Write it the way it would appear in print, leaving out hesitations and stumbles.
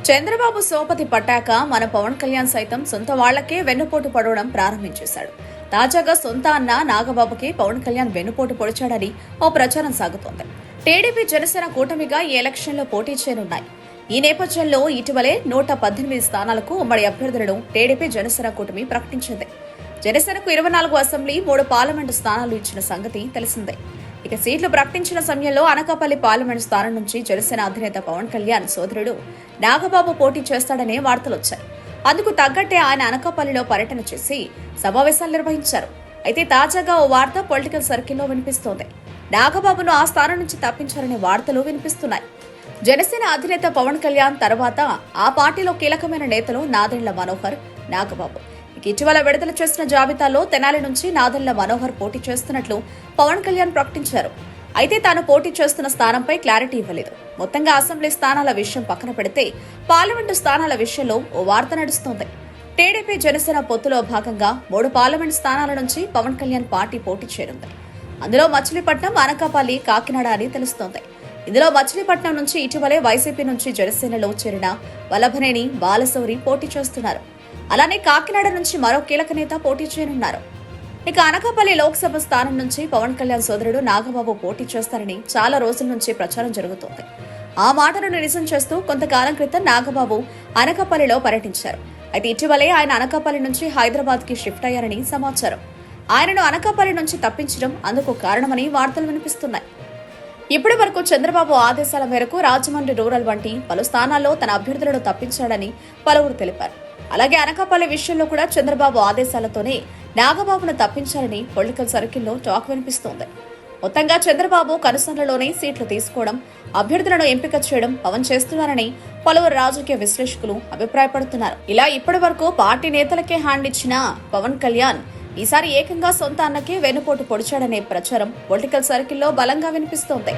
చంద్రబాబు సోపతి పట్టాక మన పవన్ కళ్యాణ్ సైతం సొంత వాళ్లకే వెన్నుపోటు పడవడం ప్రారంభించేశాడు. తాజాగా సొంత అన్న నాగబాబుకి పవన్ కళ్యాణ్ వెన్నుపోటు పొడిచాడని ఓ ప్రచారం సాగుతోంది. టీడీపీ జనసేన కూటమిగా ఈ ఎలక్షన్లో పోటీ చేయనున్నాయి. ఈ నేపథ్యంలో ఇటీవలే 118 స్థానాలకు ఉమ్మడి అభ్యర్థులను టీడీపీ జనసేన కూటమి ప్రకటించింది. జనసేనకు 24 అసెంబ్లీ 3 పార్లమెంటు స్థానాలు ఇచ్చిన సంగతి తెలిసిందే. ఇక సీట్లు ప్రకటించిన సమయంలో అనకాపల్లి పార్లమెంటు స్థానం నుంచి జనసేన అధినేత పవన్ కళ్యాణ్ సోదరుడు నాగబాబు పోటీ చేస్తాడనే వార్తలొచ్చాయి. అందుకు తగ్గట్టే ఆయన అనకాపల్లిలో పర్యటన చేసి సమావేశాలు నిర్వహించారు. అయితే తాజాగా ఓ వార్త పొలిటికల్ సర్కిల్లో వినిపిస్తోంది. నాగబాబును ఆ స్థానం నుంచి తప్పించారనే వార్తలు వినిపిస్తున్నాయి. జనసేన అధినేత పవన్ కళ్యాణ్ తర్వాత ఆ పార్టీలో కీలకమైన నేతలు నాదెండ్ల మనోహర్, నాగబాబు. ఇటీవల విడుదల చేసిన జాబితాలో తెనాలి నుంచి నాదెండ్ల మనోహర్ పోటీ చేస్తున్నట్లు పవన్ కళ్యాణ్ ప్రకటించారు. అయితే తాను పోటీ చేస్తున్న స్థానంపై క్లారిటీ ఇవ్వలేదు. మొత్తంగా అసెంబ్లీ స్థానాల విషయం పక్కన పెడితే పార్లమెంటు స్థానాల విషయంలో ఓ వార్త నడుస్తోంది. టీడీపీ జనసేన పొత్తులో భాగంగా 3 పార్లమెంటు స్థానాల నుంచి పవన్ కళ్యాణ్ పార్టీ పోటీ చేరింది. అందులో మచిలీపట్నం, అనకాపల్లి, కాకినాడ అని తెలుస్తోంది. ఇందులో మచిలీపట్నం నుంచి ఇటీవలే వైసీపీ నుంచి జనసేనలో చేరిన వల్లభనేని బాలశౌరి పోటీ చేస్తున్నారు. అలానే కాకినాడ నుంచి మరో కీలక నేత పోటీ చేయనున్నారు. ఇక అనకాపల్లి లోక్సభ స్థానం నుంచి పవన్ కళ్యాణ్ సోదరుడు నాగబాబు పోటీ చేస్తారని చాలా రోజుల నుంచి ప్రచారం జరుగుతోంది. ఆ మాటను నిరసన చేస్తూ కొంతకాలం క్రితం నాగబాబు అనకాపల్లిలో పర్యటించారు. అయితే ఇటీవలే ఆయన అనకాపల్లి నుంచి హైదరాబాద్ కి షిఫ్ట్ అయ్యారని సమాచారం. ఆయనను అనకాపల్లి నుంచి తప్పించడం అందుకు కారణమని వార్తలు వినిపిస్తున్నాయి. ఇప్పటి వరకు చంద్రబాబు ఆదేశాల మేరకు రాజమండ్రి రూరల్ వంటి పలు స్థానాల్లో తన అభ్యర్థులను తప్పించాడని పలువురు తెలిపారు. అలాగే అనకాపల్లి విషయంలో కూడా చంద్రబాబు ఆదేశాలతోనే నాగబాబును తప్పించారని పొలిటికల్ సర్కిల్లో టాక్ వినిపిస్తోంది. మొత్తంగా చంద్రబాబు కనుసన్నలోనే సీట్లు తీసుకోవడం, అభ్యర్థులను ఎంపిక చేయడం పవన్ చేస్తున్నారని పలువురు రాజకీయ విశ్లేషకులు అభిప్రాయపడుతున్నారు. ఇలా ఇప్పటి వరకు పార్టీ నేతలకే హ్యాండ్ ఇచ్చిన పవన్ కళ్యాణ్ ఈసారి ఏకంగా సొంత అన్నకే వెన్నుపోటు పొడిచాడనే ప్రచారం పొలిటికల్ సర్కిల్లో బలంగా వినిపిస్తోంది.